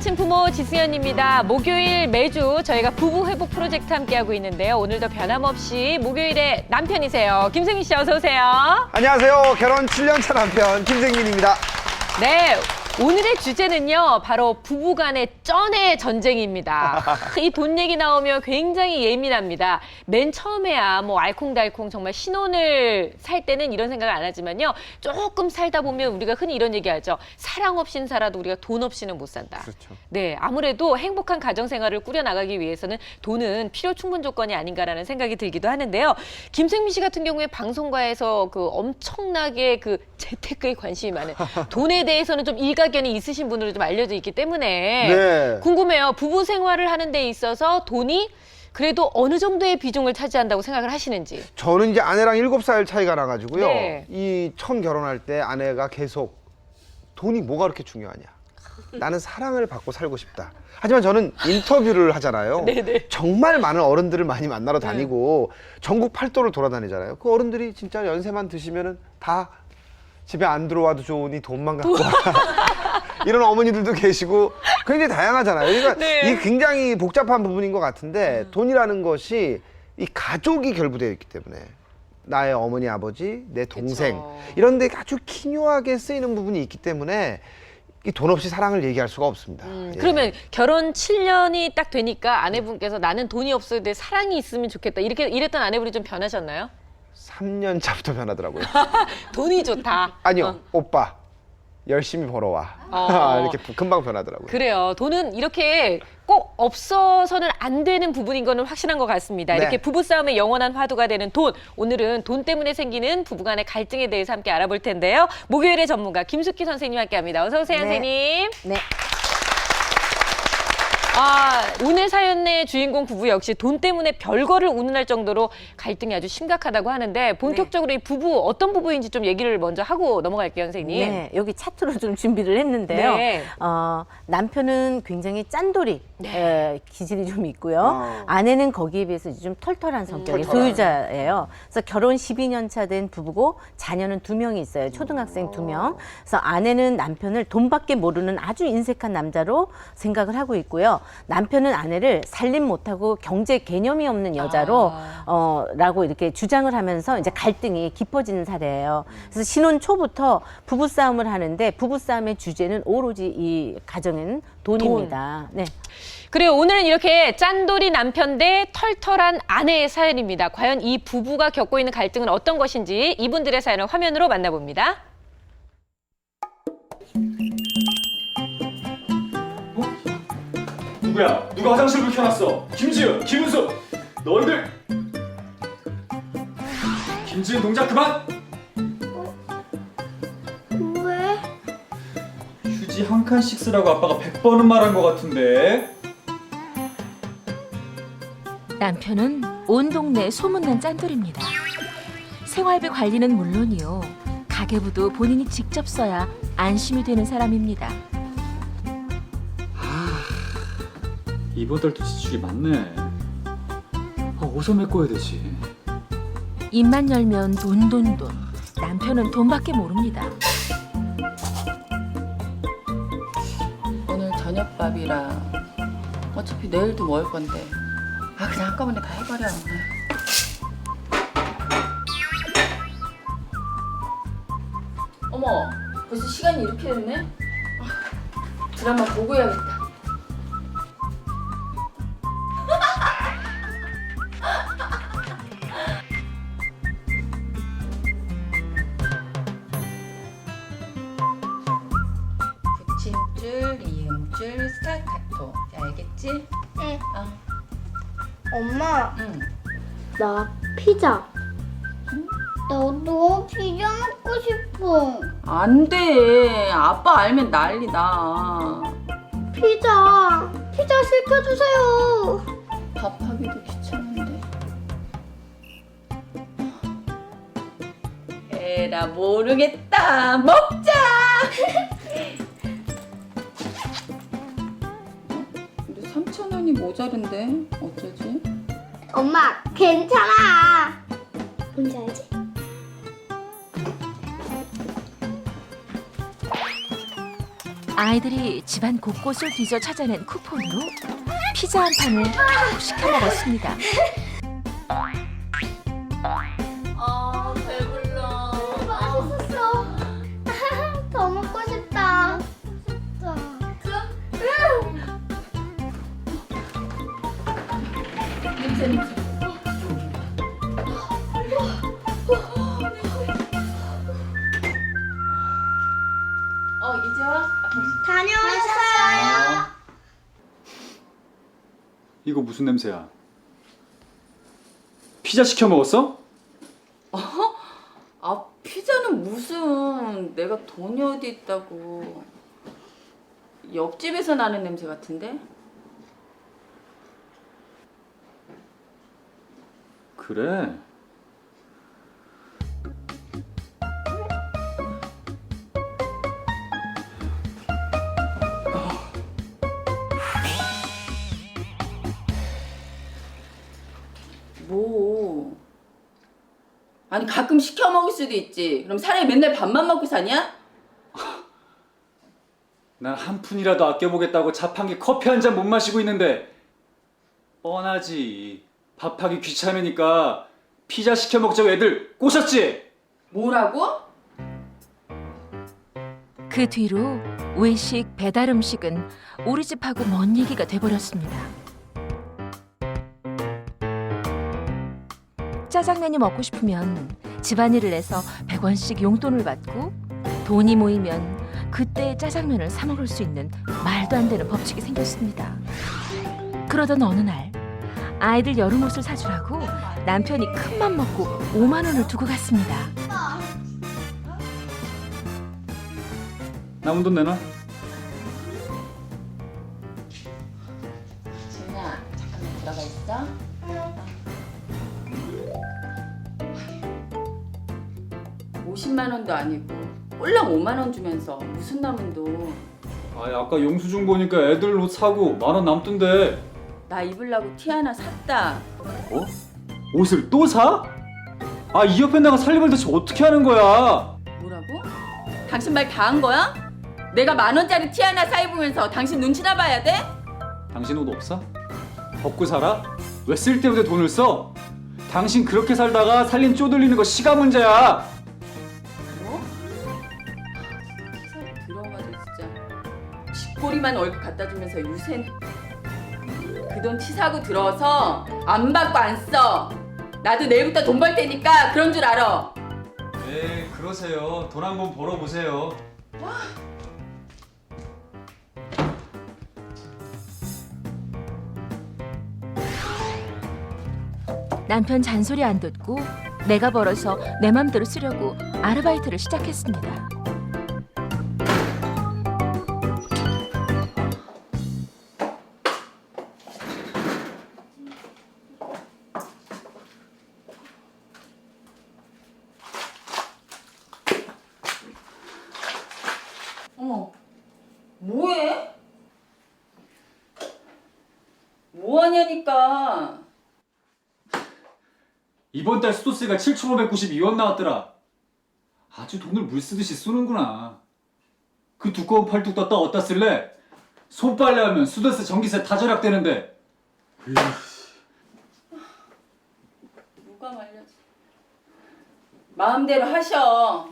안녕하신 부모 지승현입니다. 목요일 매주 저희가 부부 회복 프로젝트 함께하고 있는데요. 오늘도 변함없이 목요일에 남편이세요. 김승민 씨 어서 오세요. 안녕하세요. 결혼 7년차 남편 김승민입니다. 네. 오늘의 주제는요, 바로 부부간의 쩐의 전쟁입니다. 이 돈 얘기 나오면 굉장히 예민합니다. 맨 처음에야 뭐 알콩달콩 정말 신혼을 살 때는 이런 생각 안 하지만요, 조금 살다 보면 우리가 흔히 이런 얘기하죠. 사랑 없이는 살아도 우리가 돈 없이는 못 산다. 그렇죠. 네, 아무래도 행복한 가정생활을 꾸려나가기 위해서는 돈은 필요 충분 조건이 아닌가라는 생각이 들기도 하는데요. 김승민 씨 같은 경우에 방송가에서 그 엄청나게 그 재테크에 관심이 많은 돈에 대해서는 좀 일가견이 있으신 분으로 좀 알려져 있기 때문에 네. 궁금해요. 부부 생활을 하는 데 있어서 돈이 그래도 어느 정도의 비중을 차지한다고 생각을 하시는지. 저는 이제 아내랑 7살 차이가 나가지고요. 네. 이 처음 결혼할 때 아내가 계속 돈이 뭐가 그렇게 중요하냐. 나는 사랑을 받고 살고 싶다. 하지만 저는 인터뷰를 하잖아요. 네네. 정말 많은 어른들을 많이 만나러 다니고 전국 팔도를 돌아다니잖아요. 그 어른들이 진짜 연세만 드시면은 다 집에 안 들어와도 좋으니 돈만 갖고 와. 이런 어머니들도 계시고 굉장히 다양하잖아요. 그러니까 네. 이 굉장히 복잡한 부분인 것 같은데 돈이라는 것이 이 가족이 결부되어 있기 때문에 나의 어머니, 아버지, 내 동생 그쵸. 이런 데 아주 기묘하게 쓰이는 부분이 있기 때문에 이 돈 없이 사랑을 얘기할 수가 없습니다. 예. 그러면 결혼 7년이 딱 되니까 아내분께서 나는 돈이 없어도 내 사랑이 있으면 좋겠다. 이렇게 이랬던 아내분이 좀 변하셨나요? 3년 차부터 변하더라고요. 돈이 좋다. 아니요, 오빠 열심히 벌어와. 이렇게 금방 변하더라고요. 그래요. 돈은 이렇게 꼭 없어서는 안 되는 부분인 거는 확실한 것 같습니다. 네. 이렇게 부부싸움의 영원한 화두가 되는 돈. 오늘은 돈 때문에 생기는 부부간의 갈등에 대해서 함께 알아볼 텐데요. 목요일의 전문가 김숙희 선생님 함께합니다. 어서 오세요, 네. 선생님. 네. 오늘 사연의 주인공 부부 역시 돈 때문에 별거를 운운할 정도로 갈등이 아주 심각하다고 하는데 본격적으로 이 부부 어떤 부부인지 좀 얘기를 먼저 하고 넘어갈게요, 선생님. 네, 여기 차트로 좀 준비를 했는데요. 네. 남편은 굉장히 짠돌이 기질이 좀 있고요. 어. 아내는 거기에 비해서 좀 털털한 성격의 털털한. 소유자예요. 그래서 결혼 12년 차 된 부부고 자녀는 2명이 있어요. 초등학생 2명. 그래서 아내는 남편을 돈밖에 모르는 아주 인색한 남자로 생각을 하고 있고요. 남편은 아내를 살림 못하고 경제 개념이 없는 여자로 라고 이렇게 주장을 하면서 이제 갈등이 깊어지는 사례예요. 그래서 신혼 초부터 부부싸움을 하는데 부부싸움의 주제는 오로지 이 가정에는 돈입니다. 네. 그리고 오늘은 이렇게 짠돌이 남편 대 털털한 아내의 사연입니다. 과연 이 부부가 겪고 있는 갈등은 어떤 것인지 이분들의 사연을 화면으로 만나봅니다. 누구야? 누가 화장실 불 켜놨어? 김지은, 김은수, 너희들! 김지은 동작 그만! 왜? 휴지 한 칸씩 쓰라고 아빠가 100번은 말한 것 같은데. 남편은 온 동네에 소문난 짠돌입니다. 생활비 관리는 물론이요. 가계부도 본인이 직접 써야 안심이 되는 사람입니다. 이번 달도 지출이 많네. 어디서 메꿔야 되지? 입만 열면 돈. 남편은 돈밖에 모릅니다. 오늘 저녁밥이라 어차피 내일도 먹을 건데 그냥 한꺼번에 다 해버려 오늘. 어머 벌써 시간이 이렇게 됐네? 드라마 보고 해야겠다. 붙임줄, 이음줄, 스타카토. 알겠지? 응. 어. 엄마, 응. 나 피자. 나도 피자 먹고 싶어. 안 돼. 아빠 알면 난리나. 피자 시켜주세요. 밥하기도 귀찮은데. 에라 모르겠다. 먹자. 우리 3,000원이 모자른데 어쩌지? 엄마, 괜찮아. 뭔지 알지? 아이들이 집안 곳곳을 뒤져 찾아낸 쿠폰으로 피자 한 판을 푹 시켜 먹었습니다. 아 배불러. 맛있었어. 더 먹고 싶다. 이제 와. 다녀오셨어요? 이거 무슨 냄새야? 피자 시켜 먹었어? 아 피자는 무슨 내가 돈이 어디 있다고. 옆집에서 나는 냄새 같은데? 그래. 뭐? 아니 가끔 시켜 먹을 수도 있지. 그럼 사람이 맨날 밥만 먹고 사냐? 난 한 푼이라도 아껴보겠다고 자판기 커피 한 잔 못 마시고 있는데 뻔하지. 밥하기 귀찮으니까 피자 시켜 먹자고 애들 꼬셨지? 뭐라고? 그 뒤로 외식, 배달 음식은 우리 집하고 먼 얘기가 돼버렸습니다. 짜장면이 먹고 싶으면 집안일을 해서 100원씩 용돈을 받고 돈이 모이면 그때 짜장면을 사 먹을 수 있는 말도 안 되는 법칙이 생겼습니다. 그러던 어느 날 아이들 여름 옷을 사주라고 남편이 큰맘 먹고 5만 원을 두고 갔습니다. 남은 돈 내놔. 지은아 잠깐만 들어가 있어. 50만 원도 아니고 꼴랑 5만 원 주면서 무슨 남은 돈. 아니 아까 영수증 보니까 애들 옷 사고 10,000원 남던데. 나 입으려고 티 하나 샀다. 어? 옷을 또 사? 아 이 옆에 내가 살림을 대체 어떻게 하는 거야? 뭐라고? 당신 말 다 한 거야? 내가 10,000원짜리 티 하나 사 입으면서 당신 눈치나 봐야 돼? 당신 옷 없어? 벗고 살아? 왜 쓸데없는 돈을 써? 당신 그렇게 살다가 살림 쪼들리는 거 시가 문제야. 뭐? 세상에 들어가지고 진짜 쥐꼬리만 월급 갖다 주면서 유세는. 그 돈 티 사고 들어서 안 받고 안 써. 나도 내일부터 돈 벌 테니까 그런 줄 알아. 네 그러세요. 돈 한번 벌어보세요. 남편 잔소리 안 듣고 내가 벌어서 내 맘대로 쓰려고 아르바이트를 시작했습니다. 어머, 뭐해? 뭐 하냐니까. 이번 달 수도세가 7,592원 나왔더라. 아주 돈을 물 쓰듯이 쓰는구나. 그 두꺼운 팔뚝 떴다 어디다 쓸래? 손빨래하면 수도세 전기세 다 절약되는데. 누가 말려줘. 마음대로 하셔.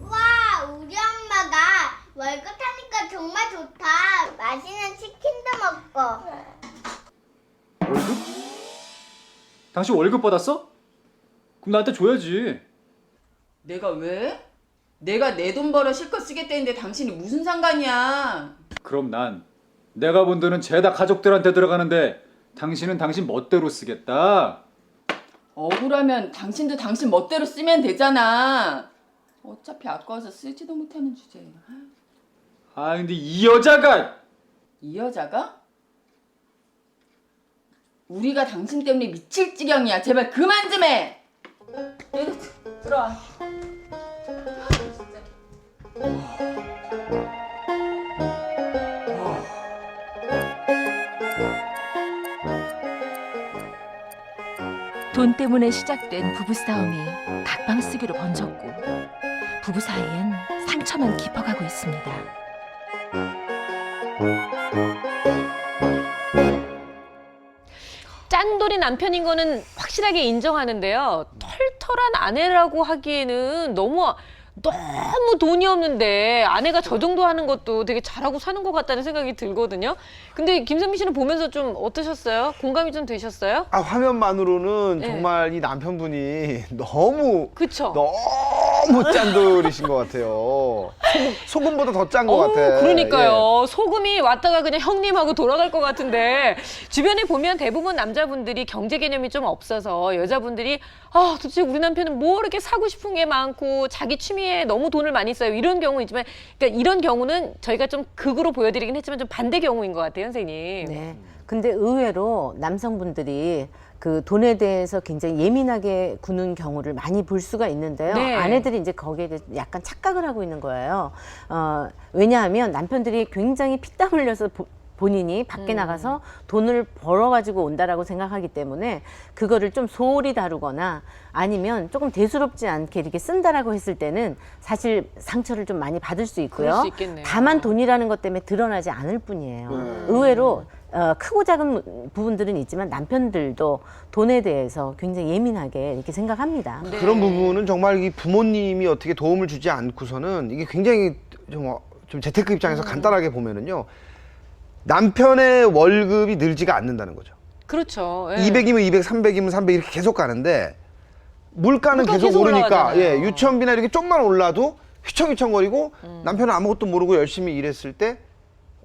와, 우리 엄마가 월급 타니까 정말 좋다. 맛있는 치킨도 먹고. 월급? 당신 월급 받았어? 그럼 나한테 줘야지. 내가 왜? 내가 내 돈 벌어 실컷 쓰겠다는데 당신이 무슨 상관이야? 그럼 난 내가 번 돈은 죄다 가족들한테 들어가는데 당신은 당신 멋대로 쓰겠다. 억울하면 당신도 당신 멋대로 쓰면 되잖아. 어차피 아까워서 쓰지도 못하는 주제에. 아 근데 이 여자가 이 여자가? 우리가 당신 때문에 미칠 지경이야. 제발 그만 좀 해. 들어와. 돈 때문에 시작된 부부싸움이 각방쓰기로 번졌고 부부 사이엔 상처만 깊어가고 있습니다. 짠돌이 남편인 거는 확실하게 인정하는데요. 털털한 아내라고 하기에는 너무 돈이 없는데 아내가 저 정도 하는 것도 되게 잘하고 사는 것 같다는 생각이 들거든요. 근데 김선미 씨는 보면서 좀 어떠셨어요? 공감이 좀 되셨어요? 아, 화면만으로는 네. 정말 이 남편분이 너무 그쵸? 너무 짠돌이신 것 같아요. 소금보다 더 짠 것 같아. 그러니까요. 소금이 왔다가 그냥 형님하고 돌아갈 것 같은데 주변에 보면 대부분 남자분들이 경제 개념이 좀 없어서 여자분들이 도대체 우리 남편은 뭐 이렇게 사고 싶은 게 많고 자기 취미에 너무 돈을 많이 써요. 이런 경우 있지만 그러니까 이런 경우는 저희가 좀 극으로 보여드리긴 했지만 좀 반대 경우인 것 같아요, 선생님. 네. 근데 의외로 남성분들이 그 돈에 대해서 굉장히 예민하게 구는 경우를 많이 볼 수가 있는데요. 네. 아내들이 이제 거기에 대해서 약간 착각을 하고 있는 거예요. 왜냐하면 남편들이 굉장히 피땀 흘려서 본인이 밖에 나가서 돈을 벌어가지고 온다라고 생각하기 때문에 그거를 좀 소홀히 다루거나 아니면 조금 대수롭지 않게 이렇게 쓴다라고 했을 때는 사실 상처를 좀 많이 받을 수 있고요. 그럴 수 있겠네요. 다만 돈이라는 것 때문에 드러나지 않을 뿐이에요. 의외로 크고 작은 부분들은 있지만 남편들도 돈에 대해서 굉장히 예민하게 이렇게 생각합니다. 네. 그런 부분은 정말 이 부모님이 어떻게 도움을 주지 않고서는 이게 굉장히 좀 재테크 입장에서 간단하게 보면은요. 남편의 월급이 늘지가 않는다는 거죠. 그렇죠. 예. 200이면 200, 300이면 300 이렇게 계속 가는데 물가는 물가 계속 계속 오르니까 올라가잖아요. 예, 유치원비나 이렇게 좀만 올라도 휘청휘청거리고 남편은 아무것도 모르고 열심히 일했을 때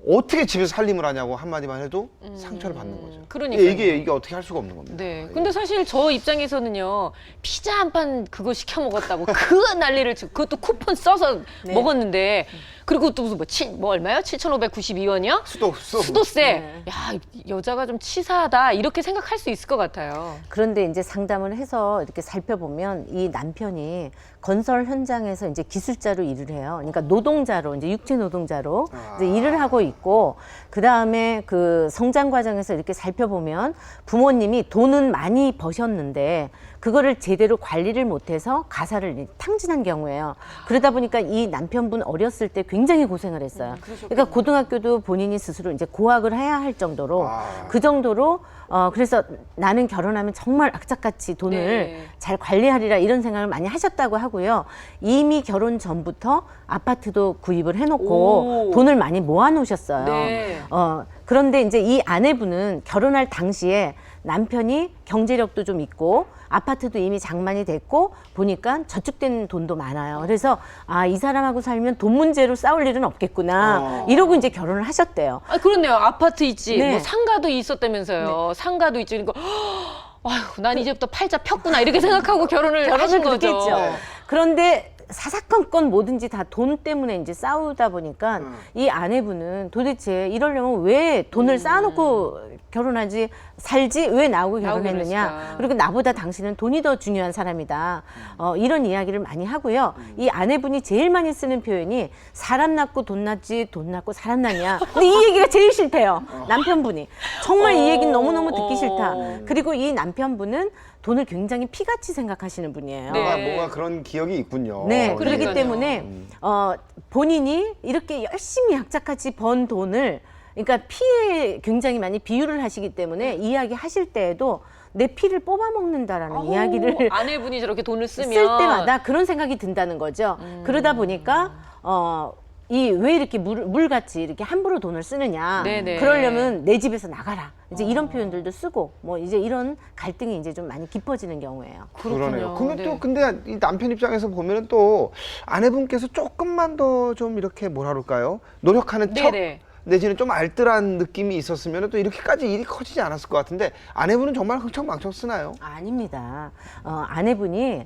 어떻게 집에서 살림을 하냐고 한마디만 해도 상처를 받는 거죠. 그러니까요. 이게 어떻게 할 수가 없는 겁니다. 네. 근데 사실 저 입장에서는요, 피자 한 판 그거 시켜 먹었다고 그 난리를 치고, 그것도 쿠폰 써서 네. 먹었는데, 그리고 또 무슨 뭐 얼마요? 7,592원이요? 수도세. 네. 야, 여자가 좀 치사하다. 이렇게 생각할 수 있을 것 같아요. 그런데 이제 상담을 해서 이렇게 살펴보면 이 남편이 건설 현장에서 이제 기술자로 일을 해요. 그러니까 노동자로 이제 육체 노동자로 이제 일을 하고 있고 그 다음에 그 성장 과정에서 이렇게 살펴보면 부모님이 돈은 많이 버셨는데 그거를 제대로 관리를 못해서 가사를 탕진한 경우예요. 그러다 보니까 이 남편분 어렸을 때 굉장히 고생을 했어요. 그러니까 고등학교도 본인이 스스로 이제 고학을 해야 할 정도로 그 정도로 그래서 나는 결혼하면 정말 악착같이 돈을 네. 잘 관리하리라 이런 생각을 많이 하셨다고 하고요. 이미 결혼 전부터 아파트도 구입을 해놓고 오. 돈을 많이 모아놓으셨어요. 네. 그런데 이제 이 아내분은 결혼할 당시에 남편이 경제력도 좀 있고 아파트도 이미 장만이 됐고 보니까 저축된 돈도 많아요. 그래서 이 사람하고 살면 돈 문제로 싸울 일은 없겠구나 이러고 이제 결혼을 하셨대요. 그렇네요. 아파트 있지. 네. 뭐 상가도 있었다면서요. 상가도 있지. 그러니까, 아휴, 난 이제부터 팔자 폈구나. 이렇게 생각하고 결혼을 하신 그렇게 거죠. 했죠. 그런데 사사건건 뭐든지 다 돈 때문에 이제 싸우다 보니까 이 아내분은 도대체 이러려면 왜 돈을 쌓아놓고 결혼하지 살지 왜 나하고 결혼했느냐 그랬을까. 그리고 나보다 당신은 돈이 더 중요한 사람이다 이런 이야기를 많이 하고요. 이 아내분이 제일 많이 쓰는 표현이 사람 낳고 돈 낳지 돈 낳고 사람 낳냐. 근데 이 얘기가 제일 싫대요. 남편분이 정말 이 얘기는 너무너무 듣기 싫다. 그리고 이 남편분은 돈을 굉장히 피같이 생각하시는 분이에요. 네. 뭔가 그런 기억이 있군요. 네, 그러니까요. 그렇기 때문에 본인이 이렇게 열심히 악착같이 번 돈을 그러니까 피에 굉장히 많이 비유를 하시기 때문에 이야기하실 때에도 내 피를 뽑아먹는다라는 이야기를 아내분이 저렇게 돈을 쓸 쓰면 때마다 그런 생각이 든다는 거죠. 그러다 보니까 이 왜 이렇게 물같이 이렇게 함부로 돈을 쓰느냐. 네네. 그러려면 내 집에서 나가라. 이제 이런 표현들도 쓰고 뭐 이제 이런 갈등이 이제 좀 많이 깊어지는 경우예요. 그러네요. 그렇군요. 그러면 네. 또 근데 이 남편 입장에서 보면은 또 아내분께서 조금만 더 좀 이렇게 뭐라 그럴까요? 노력하는 척 네네. 내지는 좀 알뜰한 느낌이 있었으면 또 이렇게까지 일이 커지지 않았을 것 같은데 아내분은 정말 흥청망청 쓰나요? 아닙니다. 아내분이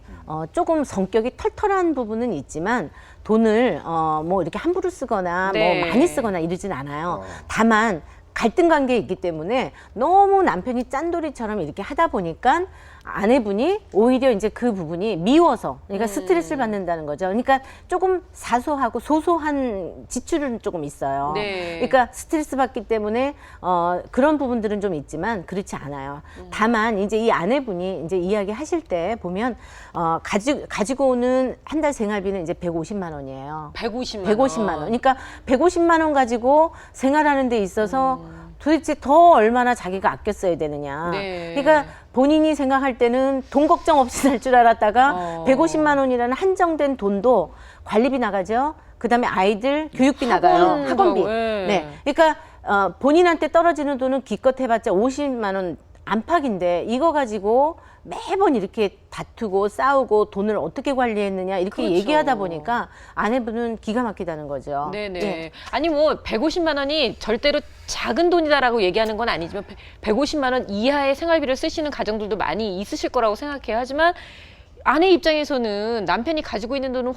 조금 성격이 털털한 부분은 있지만 돈을 뭐 이렇게 함부로 쓰거나 네. 뭐 많이 쓰거나 이러진 않아요. 다만 갈등 관계에 있기 때문에 너무 남편이 짠돌이처럼 이렇게 하다 보니까 아내분이 오히려 이제 그 부분이 미워서 그러니까 스트레스를 받는다는 거죠. 그러니까 조금 사소하고 소소한 지출은 조금 있어요. 네. 그러니까 스트레스 받기 때문에 그런 부분들은 좀 있지만 그렇지 않아요. 다만 이제 이 아내분이 이제 이야기하실 때 보면 가지고 오는 한 달 생활비는 이제 150만 원이에요. 150만 150만 원. 그러니까 150만 원 가지고 생활하는 데 있어서 도대체 더 얼마나 자기가 아껴 써야 되느냐. 네. 그러니까 본인이 생각할 때는 돈 걱정 없이 살 줄 알았다가 150만 원이라는 한정된 돈도 관리비 나가죠. 그다음에 아이들 교육비 나가요. 학원비. 네. 네. 그러니까 본인한테 떨어지는 돈은 기껏 해봤자 50만 원 안팎인데 이거 가지고 매번 이렇게 다투고 싸우고 돈을 어떻게 관리했느냐 이렇게 그렇죠. 얘기하다 보니까 아내분은 기가 막히다는 거죠. 네네. 예. 아니 뭐 150만 원이 절대로 작은 돈이다라고 얘기하는 건 아니지만 150만 원 이하의 생활비를 쓰시는 가정들도 많이 있으실 거라고 생각해요. 하지만 아내 입장에서는 남편이 가지고 있는 돈은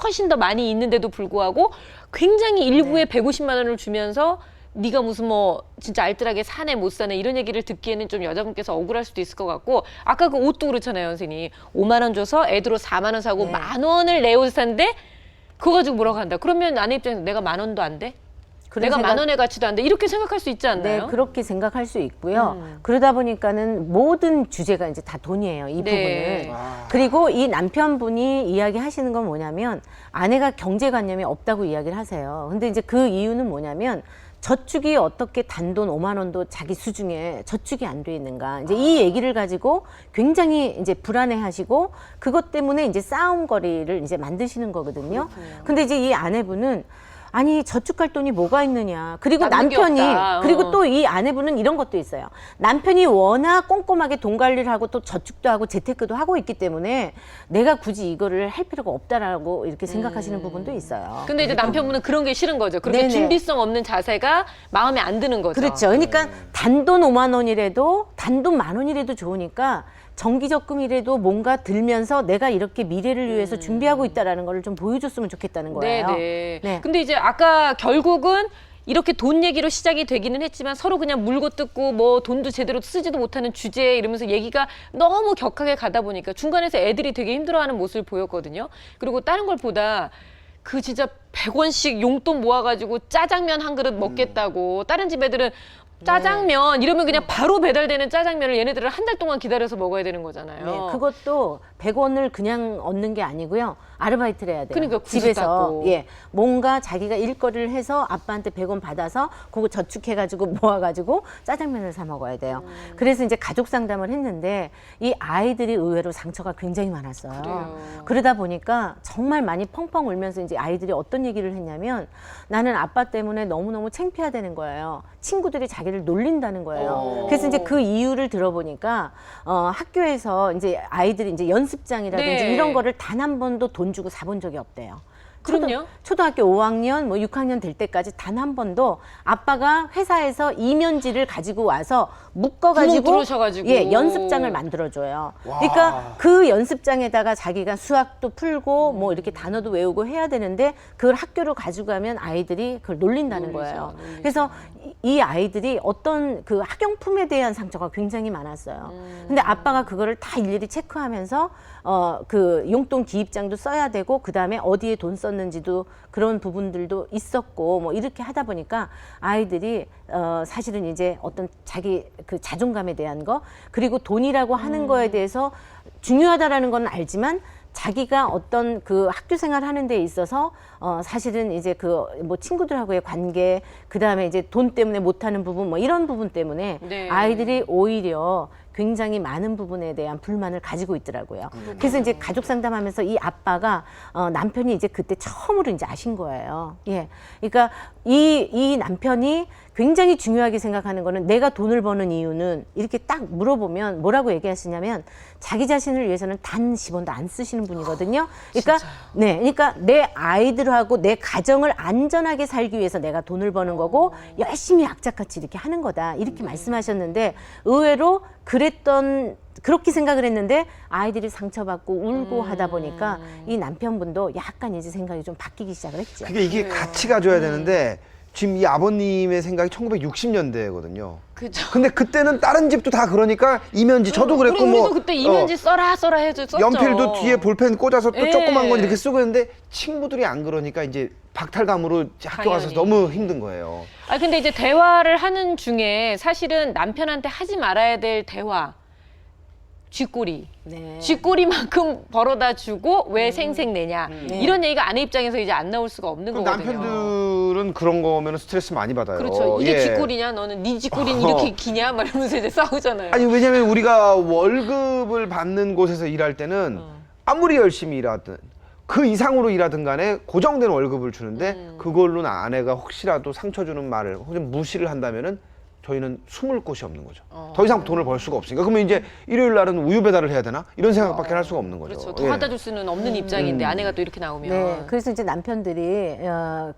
훨씬 더 많이 있는데도 불구하고 굉장히 일부에 150만 원을 주면서 네가 무슨 뭐 진짜 알뜰하게 사네 못 사네 이런 얘기를 듣기에는 좀 여자분께서 억울할 수도 있을 것 같고 아까 그 옷도 그렇잖아요, 선생님. 5만 원 줘서 애들옷 4만 원 사고 네. 10,000원을 내 옷 산데 그거 가지고 뭐라고 한다. 그러면 아내 입장에서 내가 10,000원도 안 돼? 그런 내가 생각- 10,000원의 가치도 안 돼? 이렇게 생각할 수 있지 않나요? 네, 그렇게 생각할 수 있고요. 그러다 보니까는 모든 주제가 이제 다 돈이에요, 이 네. 부분은. 그리고 이 남편분이 이야기하시는 건 뭐냐면 아내가 경제관념이 없다고 이야기를 하세요. 근데 이제 그 이유는 뭐냐면 저축이 어떻게 단돈 5만 원도 자기 수중에 저축이 안 돼 있는가. 이제 이 얘기를 가지고 굉장히 이제 불안해 하시고 그것 때문에 이제 싸움거리를 이제 만드시는 거거든요. 근데 이제 이 아내분은 아니 저축할 돈이 뭐가 있느냐. 그리고 남는 게 남편이 없다. 그리고 또 이 아내분은 이런 것도 있어요. 남편이 워낙 꼼꼼하게 돈 관리를 하고 또 저축도 하고 재테크도 하고 있기 때문에 내가 굳이 이거를 할 필요가 없다라고 이렇게 생각하시는 부분도 있어요. 근데 이제 남편분은 그런 게 싫은 거죠. 그렇게 네네. 준비성 없는 자세가 마음에 안 드는 거죠. 그렇죠. 그러니까 단돈 5만 원이라도 단돈 10,000원이라도 좋으니까 정기적금이라도 뭔가 들면서 내가 이렇게 미래를 위해서 준비하고 있다라는 걸 좀 보여줬으면 좋겠다는 거예요. 네네. 네. 근데 이제 아까 결국은 이렇게 돈 얘기로 시작이 되기는 했지만 서로 그냥 물고 뜯고 뭐 돈도 제대로 쓰지도 못하는 주제에 이러면서 얘기가 너무 격하게 가다 보니까 중간에서 애들이 되게 힘들어하는 모습을 보였거든요. 그리고 다른 걸 보다 그 진짜 100원씩 용돈 모아가지고 짜장면 한 그릇 먹겠다고 다른 집 애들은 짜장면 이러면 그냥 바로 배달되는 짜장면을 얘네들은 한 달 동안 기다려서 먹어야 되는 거잖아요. 네, 그것도 100원을 그냥 얻는 게 아니고요. 아르바이트를 해야 돼요. 그러니까 구두 집에서 닦고. 예, 뭔가 자기가 일거리를 해서 아빠한테 100원 받아서 그거 저축해가지고 모아가지고 짜장면을 사 먹어야 돼요. 그래서 이제 가족 상담을 했는데 이 아이들이 의외로 상처가 굉장히 많았어요. 그래요. 그러다 보니까 정말 많이 펑펑 울면서 이제 아이들이 어떤 얘기를 했냐면 나는 아빠 때문에 너무너무 창피하다는 거예요. 친구들이 자기를 놀린다는 거예요. 그래서 이제 그 이유를 들어보니까 학교에서 이제 아이들이 이제 연습장이라든지 네. 이런 거를 단 한 번도 돈 주고 사본 적이 없대요. 그럼요. 초등학교 5학년, 뭐 6학년 될 때까지 단 한 번도 아빠가 회사에서 이면지를 가지고 와서 묶어가지고 구멍 뚫으셔가지고. 예, 연습장을 만들어줘요. 그러니까 그 연습장에다가 자기가 수학도 풀고 뭐 이렇게 단어도 외우고 해야 되는데 그걸 학교로 가지고 가면 아이들이 그걸 놀린다는 거예요. 그래서 이 아이들이 어떤 그 학용품에 대한 상처가 굉장히 많았어요. 근데 아빠가 그거를 다 일일이 체크하면서 그 용돈 기입장도 써야 되고 그 다음에 어디에 돈 썼는지도 그런 부분들도 있었고 뭐 이렇게 하다 보니까 아이들이 사실은 이제 어떤 자기 그 자존감에 대한 거 그리고 돈이라고 하는 거에 대해서 중요하다라는 건 알지만 자기가 어떤 그 학교 생활 하는 데 있어서 사실은 이제 그 뭐 친구들하고의 관계 그다음에 이제 돈 때문에 못하는 부분 뭐 이런 부분 때문에 네. 아이들이 오히려 굉장히 많은 부분에 대한 불만을 가지고 있더라고요. 그래서 이제 가족 상담하면서 이 아빠가 남편이 이제 그때 처음으로 이제 아신 거예요. 예. 그러니까 이 남편이 굉장히 중요하게 생각하는 거는 내가 돈을 버는 이유는 이렇게 딱 물어보면 뭐라고 얘기하시냐면 자기 자신을 위해서는 단 10원도 안 쓰시는 분이거든요. 그러니까 네, 그러니까 내 아이들하고 내 가정을 안전하게 살기 위해서 내가 돈을 버는 거고 열심히 악착같이 이렇게 하는 거다. 이렇게 말씀하셨는데 의외로 그렇게 생각을 했는데 아이들이 상처받고 울고 하다 보니까 이 남편분도 약간 이제 생각이 좀 바뀌기 시작을 했죠. 그게 이게 같이 가져야 되는데 지금 이 아버님의 생각이 1960년대거든요. 그죠. 근데 그때는 다른 집도 다 그러니까 이면지 저도 그랬고 우리도 뭐 그때 이면지 써라 해서 썼죠. 연필도 뒤에 볼펜 꽂아서 또 예. 조그만 건 이렇게 쓰고 했는데 친구들이 안 그러니까 이제 박탈감으로 학교 가서 당연히. 너무 힘든 거예요. 아 근데 이제 대화를 하는 중에 사실은 남편한테 하지 말아야 될 대화. 쥐꼬리. 네. 쥐꼬리만큼 벌어다 주고 왜 생색내냐. 네. 이런 얘기가 아내 입장에서 이제 안 나올 수가 없는 그럼 거거든요. 남편들은 그런 거면 스트레스 많이 받아요. 그렇죠. 이게 예. 쥐꼬리냐 너는 네 쥐꼬리는 이렇게 기냐 막 이러면서 이제 싸우잖아요. 아니 왜냐면 우리가 월급을 받는 곳에서 일할 때는 아무리 열심히 일하든 그 이상으로 일하든 간에 고정된 월급을 주는데 그걸로 아내가 혹시라도 상처 주는 말을 혹은 무시를 한다면은 저희는 숨을 곳이 없는 거죠. 더 이상 돈을 벌 수가 없으니까. 그러면 이제 일요일 날은 우유 배달을 해야 되나? 이런 생각밖에 할 수가 없는 거죠. 그렇죠. 더 예. 갖다 줄 수는 없는 입장인데 아내가 또 이렇게 나오면. 네, 그래서 이제 남편들이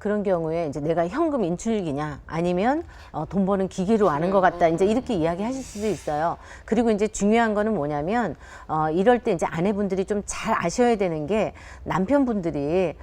그런 경우에 이제 내가 현금 인출기냐 아니면 돈 버는 기계로 아는 것 같다 이제 이렇게 이야기하실 수도 있어요. 그리고 이제 중요한 거는 뭐냐면 이럴 때 이제 아내분들이 좀 잘 아셔야 되는 게 남편분들이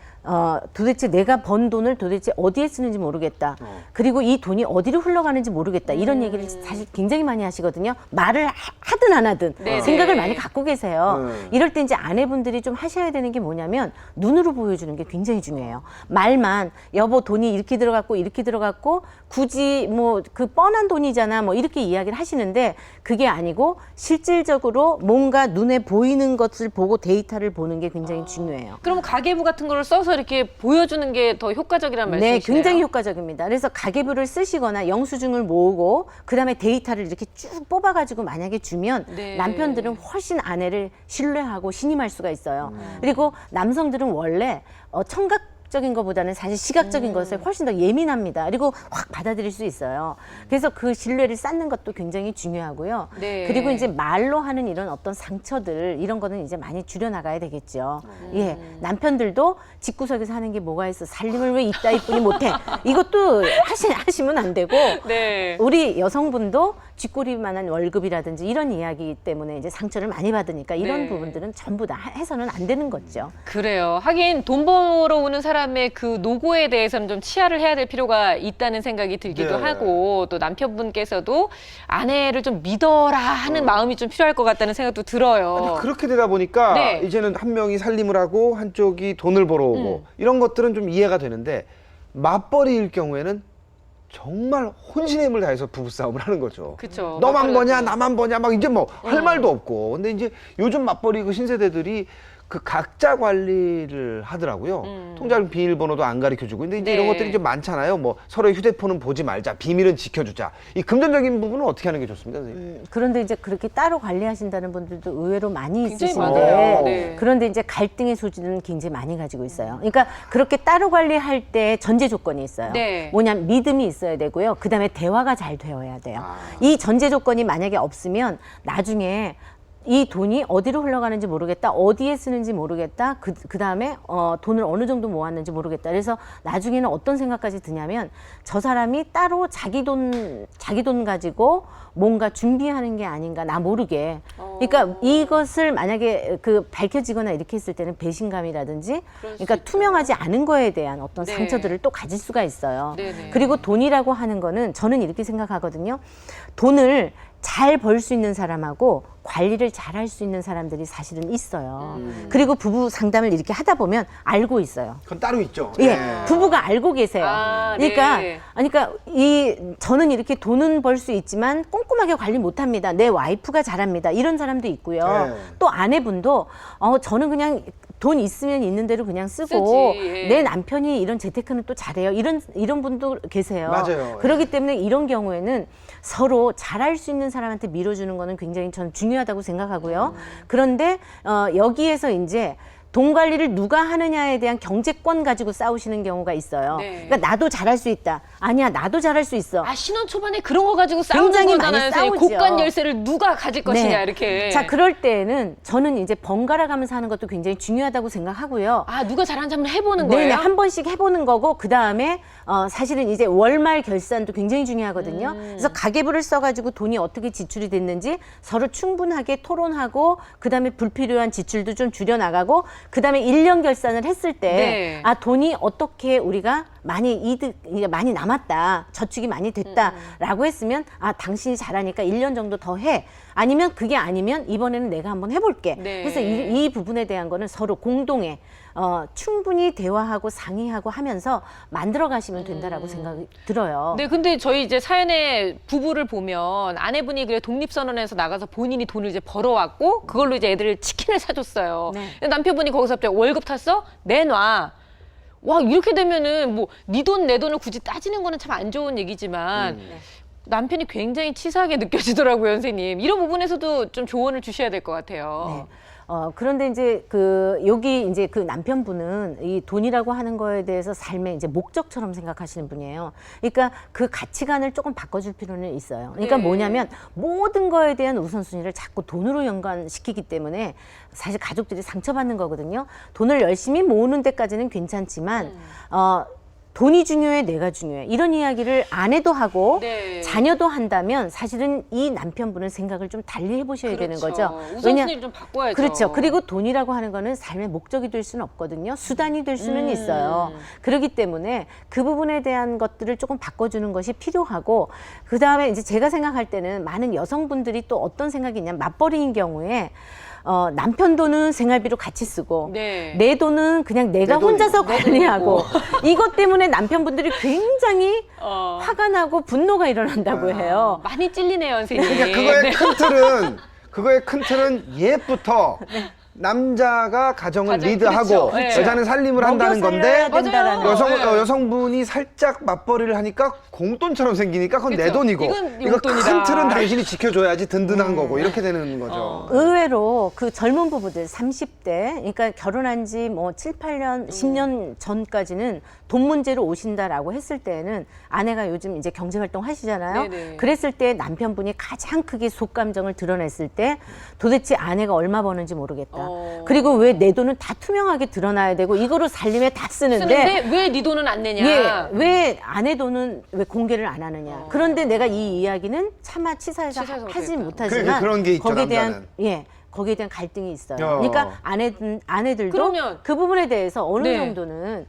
도대체 내가 번 돈을 도대체 어디에 쓰는지 모르겠다. 그리고 이 돈이 어디로 흘러가는지 모르겠다. 이런 얘기를 사실 굉장히 많이 하시거든요. 말을 하든 안 하든 네네. 생각을 많이 갖고 계세요. 이럴 때 이제 아내분들이 좀 하셔야 되는 게 뭐냐면 눈으로 보여주는 게 굉장히 중요해요. 말만 여보 돈이 이렇게 들어갔고 이렇게 들어갔고 굳이 뭐 그 뻔한 돈이잖아 뭐 이렇게 이야기를 하시는데 그게 아니고 실질적으로 뭔가 눈에 보이는 것을 보고 데이터를 보는 게 굉장히 중요해요. 그럼 가계부 같은 거를 써서 이렇게 보여주는 게 더 효과적이란 네, 말씀이시네요. 굉장히 효과적입니다. 그래서 가계부를 쓰시거나 영수증을 모으고 그다음에 데이터를 이렇게 쭉 뽑아가지고 만약에 주면 네. 남편들은 훨씬 아내를 신뢰하고 신임할 수가 있어요. 그리고 남성들은 원래 청각적인 것보다는 사실 시각적인 것에 훨씬 더 예민합니다. 그리고 확 받아들일 수 있어요. 그래서 그 신뢰를 쌓는 것도 굉장히 중요하고요. 네. 그리고 이제 말로 하는 이런 어떤 상처들 이런 거는 이제 많이 줄여나가야 되겠죠. 예, 남편들도 집구석에서 하는 게 뭐가 있어 살림을 왜 이따 이쁘니 못해 이것도 하시면 안 되고 네. 우리 여성분도 쥐꼬리만한 월급이라든지 이런 이야기 때문에 이제 상처를 많이 받으니까 이런 네. 부분들은 전부 다 해서는 안 되는 거죠. 그래요. 하긴 돈 벌어 오는 사람의 그 노고에 대해서는 좀 치아를 해야 될 필요가 있다는 생각이 들기도 네. 하고 또 남편분께서도 아내를 좀 믿어라 하는 마음이 좀 필요할 것 같다는 생각도 들어요. 그렇게 되다 보니까 네. 이제는 한 명이 살림을 하고 한쪽이 돈을 벌어오고 이런 것들은 좀 이해가 되는데 맞벌이일 경우에는 정말 혼신의 힘을 다해서 부부싸움을 하는 거죠. 그쵸. 너만 맞벌이가 버냐 좀. 나만 버냐 막 이제 뭐 할 말도 없고 근데 이제 요즘 맞벌이 그 신세대들이 그 각자 관리를 하더라고요. 통장 비밀번호도 안 가르쳐주고 근데 이제 네. 이런 것들이 좀 많잖아요. 뭐 서로의 휴대폰은 보지 말자, 비밀은 지켜주자. 이 금전적인 부분은 어떻게 하는 게 좋습니까, 선생님? 그런데 이제 그렇게 따로 관리하신다는 분들도 의외로 많이 굉장히 있으신데 많아요. 네. 그런데 이제 갈등의 소지는 굉장히 많이 가지고 있어요. 그러니까 그렇게 따로 관리할 때 전제 조건이 있어요. 네. 뭐냐면 믿음이 있어야 되고요. 그다음에 대화가 잘 되어야 돼요. 이 전제 조건이 만약에 없으면 나중에 이 돈이 어디로 흘러가는지 모르겠다, 어디에 쓰는지 모르겠다, 그 다음에 돈을 어느 정도 모았는지 모르겠다. 그래서 나중에는 어떤 생각까지 드냐면 저 사람이 따로 자기 돈 가지고 뭔가 준비하는 게 아닌가, 나 모르게. 그러니까 이것을 만약에 그 밝혀지거나 이렇게 했을 때는 배신감이라든지, 그러니까 투명하지 않은 거에 대한 어떤 네. 상처들을 또 가질 수가 있어요. 네네. 그리고 돈이라고 하는 거는 저는 이렇게 생각하거든요. 돈을 잘 벌 수 있는 사람하고 관리를 잘 할 수 있는 사람들이 사실은 있어요. 그리고 부부 상담을 이렇게 하다 보면 알고 있어요. 그건 따로 있죠. 예, 네. 부부가 알고 계세요. 아, 그러니까, 네. 저는 이렇게 돈은 벌 수 있지만 꼼꼼하게 관리 못 합니다. 내 와이프가 잘합니다. 이런 사람도 있고요. 네. 또 아내분도, 저는 그냥 돈 있으면 있는 대로 그냥 쓰고, 쓰지, 예. 내 남편이 이런 재테크는 또 잘해요. 이런 분도 계세요. 맞아요. 그렇기 때문에 이런 경우에는 서로 잘할 수 있는 사람한테 밀어주는 거는 굉장히 저는 중요하다고 생각하고요. 그런데, 여기에서 이제, 돈 관리를 누가 하느냐에 대한 경제권 가지고 싸우시는 경우가 있어요. 네. 그러니까 나도 잘할 수 있다. 아니야, 나도 잘할 수 있어. 아 신혼 초반에 그런 거 가지고 싸우는 굉장히 거잖아요. 많이 선생님. 싸우죠. 고간 열쇠를 누가 가질 것이냐 네. 이렇게. 자, 그럴 때는 저는 이제 번갈아 가면서 하는 것도 굉장히 중요하다고 생각하고요. 아 누가 잘하는지 한번 해보는 거예요? 네네, 한 번씩 해보는 거고, 그 다음에, 사실은 이제 월말 결산도 굉장히 중요하거든요. 그래서 가계부를 써가지고 돈이 어떻게 지출이 됐는지 서로 충분하게 토론하고, 그 다음에 불필요한 지출도 좀 줄여나가고, 그 다음에 1년 결산을 했을 때, 네. 아, 돈이 어떻게 우리가 많이 이게 많이 남았다. 저축이 많이 됐다라고 했으면 아, 당신이 잘하니까 1년 정도 더 해. 아니면 그게 아니면 이번에는 내가 한번 해볼게. 네. 그래서 이 부분에 대한 거는 서로 공동에 충분히 대화하고 상의하고 하면서 만들어 가시면 된다라고 생각이 들어요. 네, 근데 저희 이제 사연의 부부를 보면 아내분이 그래 독립선언에서 나가서 본인이 돈을 이제 벌어왔고 그걸로 이제 애들 치킨을 사줬어요. 네. 근데 남편분이 거기서 갑자기 월급 탔어? 내놔. 와, 이렇게 되면은 뭐 네 돈 내 돈을 굳이 따지는 거는 참 안 좋은 얘기지만 남편이 굉장히 치사하게 느껴지더라고요, 선생님. 이런 부분에서도 좀 조언을 주셔야 될 것 같아요. 네. 그런데 이제 여기 이제 그 남편분은 이 돈이라고 하는 거에 대해서 삶의 이제 목적처럼 생각하시는 분이에요. 그러니까 그 가치관을 조금 바꿔줄 필요는 있어요. 그러니까 네. 뭐냐면 모든 거에 대한 우선순위를 자꾸 돈으로 연관시키기 때문에 사실 가족들이 상처받는 거거든요. 돈을 열심히 모으는 데까지는 괜찮지만, 돈이 중요해, 내가 중요해. 이런 이야기를 아내도 하고 네. 자녀도 한다면 사실은 이 남편분은 생각을 좀 달리 해보셔야 되는 거죠. 우선순위를 좀 바꿔야죠. 그렇죠. 그리고 돈이라고 하는 거는 삶의 목적이 될 수는 없거든요. 수단이 될 수는 있어요. 그렇기 때문에 그 부분에 대한 것들을 조금 바꿔주는 것이 필요하고, 그 다음에 이제 제가 생각할 때는 많은 여성분들이 또 어떤 생각이 있냐면 맞벌이인 경우에 남편 돈은 생활비로 같이 쓰고 네. 내 돈은 그냥 내가 내 돈이고. 혼자서 관리하고 이것 때문에 남편분들이 굉장히 화가 나고 분노가 일어난다고 해요. 많이 찔리네요, 선생님. 그러니까 그거의 큰 틀은 옛부터 남자가 가정을 가정, 리드하고 그렇죠. 네. 여자는 살림을 한다는 먹여 건데 살려야 된다라는 맞아요. 여성분이 살짝 맞벌이를 하니까 공돈처럼 생기니까 그건 내 그쵸. 돈이고 이건 이거 용돈이다. 큰 틀은 당신이 지켜줘야지 든든한 거고 이렇게 되는 거죠. 의외로 그 젊은 부부들 30대, 그러니까 결혼한 지 뭐 7, 8년, 10년 전까지는 돈 문제로 오신다라고 했을 때는 아내가 요즘 이제 경제활동 하시잖아요. 네네. 그랬을 때 남편분이 가장 크게 속감정을 드러냈을 때 도대체 아내가 얼마 버는지 모르겠다. 그리고 왜 내 돈은 다 투명하게 드러나야 되고 이거로 살림에 다 쓰는데 왜 네 돈은 안 내냐? 예, 왜 아내 돈은 왜 공개를 안 하느냐. 그런데 내가 이 이야기는 차마 치사해서 치사해서 하지 못했다. 못하지만 그런 게 있죠, 거기에 대한 남자는. 거기에 대한 갈등이 있어요. 그러니까 아내들도 그러면- 그 부분에 대해서 어느 네. 정도는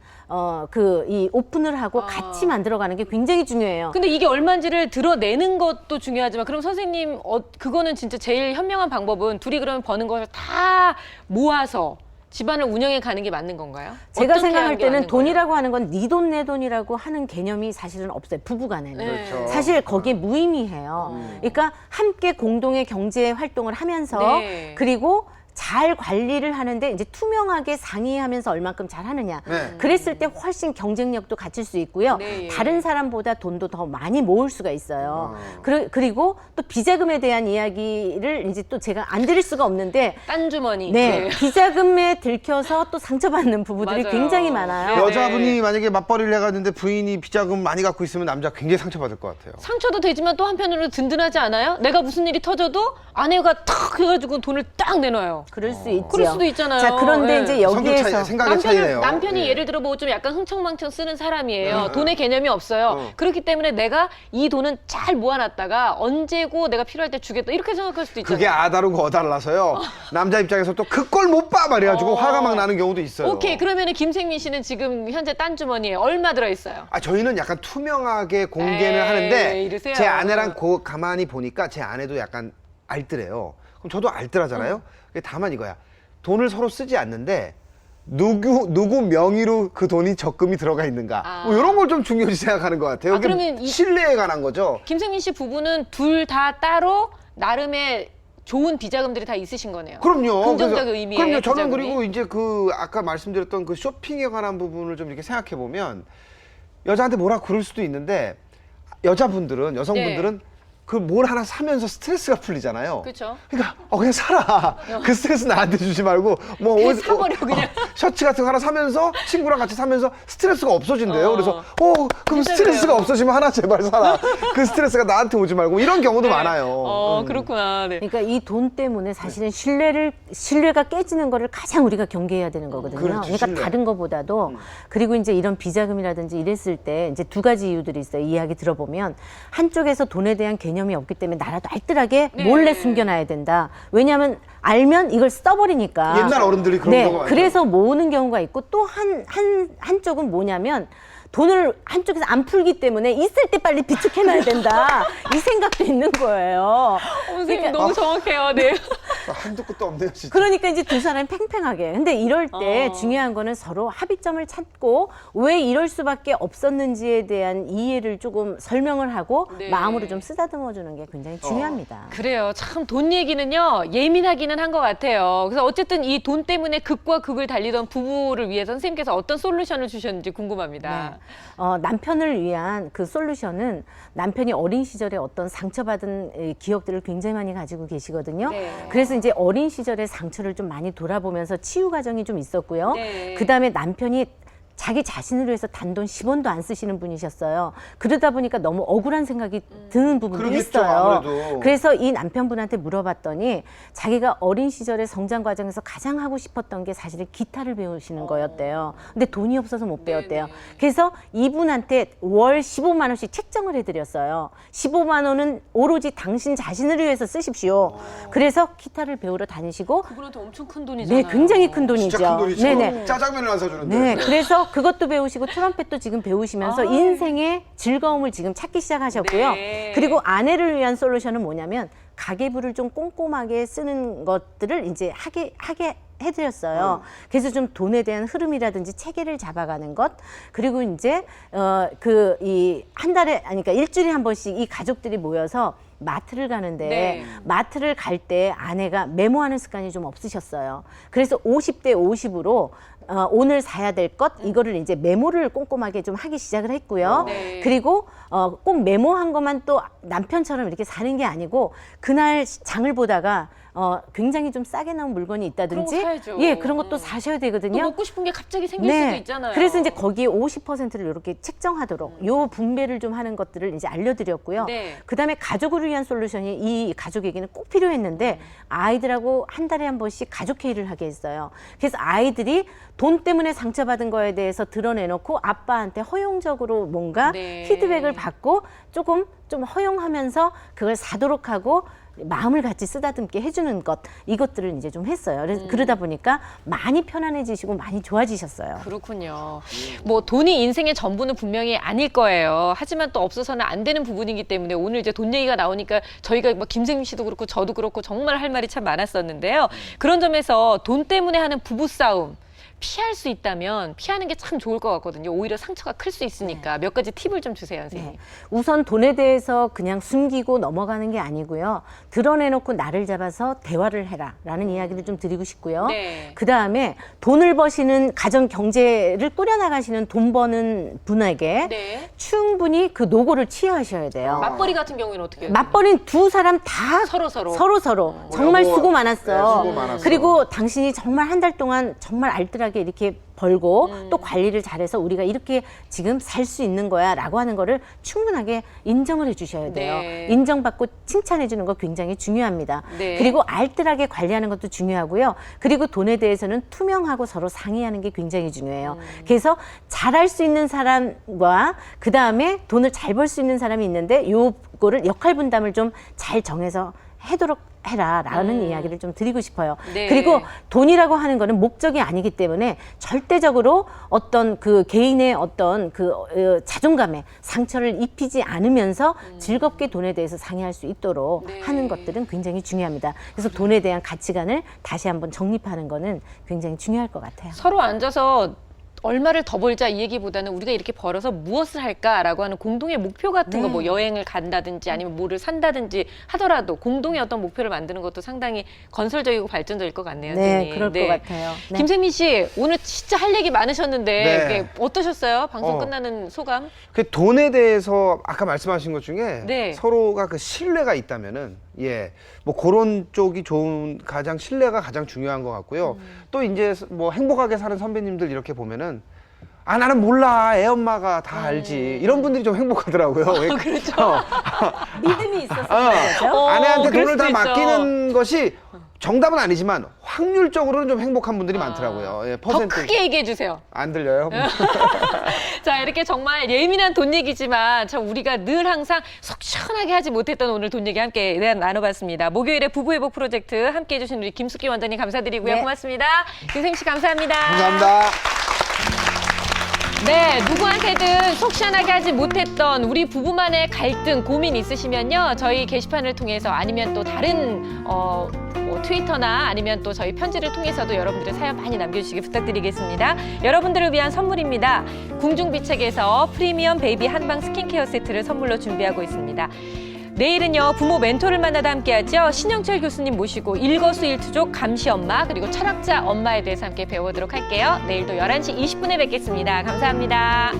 이 오픈을 하고 같이 만들어가는 게 굉장히 중요해요. 근데 이게 얼마인지를 드러내는 것도 중요하지만 그럼 선생님 그거는 진짜 제일 현명한 방법은 둘이 그러면 버는 것을 다 모아서 집안을 운영해 가는 게 맞는 건가요? 제가 어떻게 생각할 하는 게 때는 맞는 돈이라고 하는 건 네 돈 내 돈이라고 하는 개념이 사실은 없어요. 부부간에는. 네. 그렇죠. 사실 거기에 무의미해요. 그러니까 함께 공동의 경제 활동을 하면서 네. 그리고 잘 관리를 하는데 이제 투명하게 상의하면서 얼만큼 잘 하느냐. 네. 그랬을 때 훨씬 경쟁력도 갖출 수 있고요. 네. 다른 사람보다 돈도 더 많이 모을 수가 있어요. 그리고 또 비자금에 대한 이야기를 이제 또 제가 안 드릴 수가 없는데 딴 주머니. 네, 비자금에 들켜서 또 상처받는 부부들이 맞아요. 굉장히 많아요. 여자분이 만약에 맞벌이를 해갔는데 부인이 비자금 많이 갖고 있으면 남자 굉장히 상처받을 것 같아요. 상처도 되지만 또 한편으로 든든하지 않아요? 내가 무슨 일이 터져도 아내가 탁 해가지고 돈을 딱 내놔요. 그럴 수 있죠. 그럴 수도 있잖아요. 자, 그런데 네. 이제 성격 여기에서 차이, 생각의 차이네요. 남편이 네. 예를 들어 뭐 좀 약간 흥청망청 쓰는 사람이에요. 돈의 개념이 없어요. 그렇기 때문에 내가 이 돈은 잘 모아놨다가 언제고 내가 필요할 때 주겠다 이렇게 생각할 수도 있잖아요. 그게 아다르고 어달라서요. 남자 입장에서 또 그 꼴 못 봐 말해가지고 화가 막 나는 경우도 있어요. 오케이, 그러면은 김생민 씨는 지금 현재 딴 주머니에 얼마 들어 있어요? 저희는 약간 투명하게 공개는 에이, 하는데 이러세요. 제 아내랑 가만히 보니까 제 아내도 약간 알뜰해요. 그럼 저도 알뜰하잖아요. 다만 이거야. 돈을 서로 쓰지 않는데 누구 명의로 그 돈이 적금이 들어가 있는가. 뭐 이런 걸 좀 중요시 생각하는 것 같아요. 이게 그러면 신뢰에 관한 거죠. 김생민 씨 부부는 둘 다 따로 나름의 좋은 비자금들이 다 있으신 거네요. 그럼요. 긍정적 그래서- 의미의 그럼요. 저는 비자금이. 그리고 이제 아까 말씀드렸던 그 쇼핑에 관한 부분을 좀 이렇게 생각해 보면 여자한테 뭐라 그럴 수도 있는데 여성분들은 그 뭘 하나 사면서 스트레스가 풀리잖아요. 그렇죠. 그러니까 그냥 사라. 그 스트레스 나한테 주지 말고 뭐 그냥 사버려, 그냥. 셔츠 같은 거 하나 사면서 친구랑 같이 사면서 스트레스가 없어진대요. 그래서 그럼 진짜 스트레스가 그래요. 없어지면 하나 제발 사라. 그 스트레스가 나한테 오지 말고 이런 경우도 많아요. 그렇구나. 네. 그러니까 이 돈 때문에 사실은 신뢰가 깨지는 거를 가장 우리가 경계해야 되는 거거든요. 그렇죠, 그러니까 신뢰. 다른 거보다도 그리고 이제 이런 비자금이라든지 이랬을 때 이제 두 가지 이유들이 있어요. 이야기 들어보면 한쪽에서 돈에 대한 개념이 없기 때문에 나라도 알뜰하게 몰래 숨겨놔야 된다. 왜냐하면 알면 이걸 써버리니까. 옛날 어른들이 그런 네, 경우가 많죠. 그래서 모으는 경우가 있고 또 한쪽은 뭐냐면 돈을 한쪽에서 안 풀기 때문에 있을 때 빨리 비축해놔야 된다. 이 생각도 있는 거예요. 선생님 너무 정확해요. 네. 한도 끝도 없네요, 진짜. 그러니까 이제 두 사람이 팽팽하게. 근데 이럴 때 중요한 거는 서로 합의점을 찾고 왜 이럴 수밖에 없었는지에 대한 이해를 조금 설명을 하고 네. 마음으로 좀 쓰다듬어 주는 게 굉장히 중요합니다. 그래요. 참 돈 얘기는요 예민하기는 한 것 같아요. 그래서 어쨌든 이 돈 때문에 극과 극을 달리던 부부를 위해서 선생님께서 어떤 솔루션을 주셨는지 궁금합니다. 남편을 위한 그 솔루션은 남편이 어린 시절에 어떤 상처받은 기억들을 굉장히 많이 가지고 계시거든요. 네. 그래서 이제 어린 시절의 상처를 좀 많이 돌아보면서 치유 과정이 좀 있었고요. 네. 그다음에 남편이 자기 자신을 위해서 단돈 10원도 안 쓰시는 분이셨어요. 그러다 보니까 너무 억울한 생각이 드는 부분도 그러겠죠, 있어요. 아무래도. 그래서 이 남편분한테 물어봤더니 자기가 어린 시절의 성장 과정에서 가장 하고 싶었던 게 사실은 기타를 배우시는 거였대요. 근데 돈이 없어서 못 배웠대요. 그래서 이분한테 월 15만 원씩 책정을 해드렸어요. 15만 원은 오로지 당신 자신을 위해서 쓰십시오. 그래서 기타를 배우러 다니시고 그분한테 엄청 큰 돈이잖아요. 네, 굉장히 큰 돈이죠. 진짜 큰 돈이죠. 네네. 짜장면을 안 사주는데. 네, 그래서 그것도 배우시고 트럼펫도 지금 배우시면서 인생의 즐거움을 지금 찾기 시작하셨고요. 네. 그리고 아내를 위한 솔루션은 뭐냐면 가계부를 좀 꼼꼼하게 쓰는 것들을 이제 하게 해드렸어요. 그래서 좀 돈에 대한 흐름이라든지 체계를 잡아가는 것, 그리고 이제 한 달에 아니 그러니까 일주일에 한 번씩 이 가족들이 모여서 마트를 가는데 네. 마트를 갈 때 아내가 메모하는 습관이 좀 없으셨어요. 그래서 50대 50으로 오늘 사야 될 것 이거를 이제 메모를 꼼꼼하게 좀 하기 시작을 했고요. 네. 그리고 꼭 메모한 것만 또 남편처럼 이렇게 사는 게 아니고 그날 장을 보다가 굉장히 좀 싸게 나온 물건이 있다든지 그런 거 사야죠. 예, 그런 것도 사셔야 또 되거든요. 먹고 싶은 게 갑자기 생길 수도 있잖아요. 그래서 이제 거기에 50%를 이렇게 책정하도록 요 분배를 좀 하는 것들을 이제 알려드렸고요. 네. 그다음에 가족을 위한 솔루션이 이 가족에게는 꼭 필요했는데 아이들하고 한 달에 한 번씩 가족 회의를 하게 했어요. 그래서 아이들이 돈 때문에 상처받은 거에 대해서 드러내놓고 아빠한테 허용적으로 뭔가 네. 피드백을 받고 조금 좀 허용하면서 그걸 사도록 하고 마음을 같이 쓰다듬게 해주는 것 이것들을 이제 좀 했어요. 그러다 보니까 많이 편안해지시고 많이 좋아지셨어요. 그렇군요. 뭐 돈이 인생의 전부는 분명히 아닐 거예요. 하지만 또 없어서는 안 되는 부분이기 때문에 오늘 이제 돈 얘기가 나오니까 저희가 뭐 김생민 씨도 그렇고 저도 그렇고 정말 할 말이 참 많았었는데요. 그런 점에서 돈 때문에 하는 부부 싸움 피할 수 있다면 피하는 게 참 좋을 것 같거든요. 오히려 상처가 클 수 있으니까 몇 가지 팁을 좀 주세요, 선생님. 네. 우선 돈에 대해서 그냥 숨기고 넘어가는 게 아니고요. 드러내놓고 나를 잡아서 대화를 해라라는 이야기를 좀 드리고 싶고요. 네. 그다음에 돈을 버시는 가정 경제를 꾸려나가시는 돈 버는 분에게 네. 충분히 그 노고를 취하셔야 돼요. 맞벌이 같은 경우에는 어떻게 해요? 맞벌이는 두 사람 다 서로. 정말 여보, 수고 많았어. 네, 수고 많았어. 그리고 당신이 정말 한 달 동안 정말 알뜰하게 이렇게 벌고 또 관리를 잘해서 우리가 이렇게 지금 살 수 있는 거야라고 하는 거를 충분하게 인정을 해주셔야 돼요. 네. 인정받고 칭찬해 주는 거 굉장히 중요합니다. 네. 그리고 알뜰하게 관리하는 것도 중요하고요. 그리고 돈에 대해서는 투명하고 서로 상의하는 게 굉장히 중요해요. 그래서 잘할 수 있는 사람과 그 다음에 돈을 잘 벌 수 있는 사람이 있는데 요거를 역할 분담을 좀 잘 정해서 해도록 해라라는 이야기를 좀 드리고 싶어요. 네. 그리고 돈이라고 하는 거는 목적이 아니기 때문에 절대적으로 어떤 그 개인의 어떤 자존감에 상처를 입히지 않으면서 즐겁게 돈에 대해서 상의할 수 있도록 네. 하는 것들은 굉장히 중요합니다. 그래서 돈에 대한 가치관을 다시 한번 정립하는 거는 굉장히 중요할 것 같아요. 서로 앉아서 얼마를 더 벌자 이 얘기보다는 우리가 이렇게 벌어서 무엇을 할까라고 하는 공동의 목표 같은 거 네. 뭐 여행을 간다든지 아니면 뭐를 산다든지 하더라도 공동의 어떤 목표를 만드는 것도 상당히 건설적이고 발전적일 것 같네요. 네, 선생님. 그럴 것 같아요. 네. 김생민 씨 오늘 진짜 할 얘기 많으셨는데 네. 이게 어떠셨어요? 방송 어. 끝나는 소감? 그 돈에 대해서 아까 말씀하신 것 중에 네. 서로가 그 신뢰가 있다면은 뭐 그런 쪽이 가장 신뢰가 가장 중요한 것 같고요. 또 이제 뭐 행복하게 사는 선배님들 이렇게 보면은 나는 몰라 애 엄마가 다 알지 이런 분들이 좀 행복하더라고요. 그렇죠. 믿음이 있었어요. 그렇죠? 아내한테 그럴 돈을 다 수도 있죠. 맡기는 것이 정답은 아니지만 확률적으로는 좀 행복한 분들이 많더라고요. 예, 더 퍼센트 크게 얘기해 주세요. 안 들려요? 자, 이렇게 정말 예민한 돈 얘기지만 참 우리가 늘 항상 속 시원하게 하지 못했던 오늘 돈 얘기 함께 나눠봤습니다. 목요일에 부부회복 프로젝트 함께 해주신 우리 김숙기 원장님 감사드리고요. 네. 고맙습니다. 김생민 씨 감사합니다. 감사합니다. 네, 누구한테든 속 시원하게 하지 못했던 우리 부부만의 갈등, 고민 있으시면요. 저희 게시판을 통해서 아니면 또 다른 뭐 트위터나 아니면 또 저희 편지를 통해서도 여러분들의 사연 많이 남겨주시기 부탁드리겠습니다. 여러분들을 위한 선물입니다. 궁중비책에서 프리미엄 베이비 한방 스킨케어 세트를 선물로 준비하고 있습니다. 내일은요, 부모 멘토를 만나다 함께하죠. 신영철 교수님 모시고 일거수일투족 감시 엄마 그리고 철학자 엄마에 대해서 함께 배워보도록 할게요. 내일도 11시 20분에 뵙겠습니다. 감사합니다.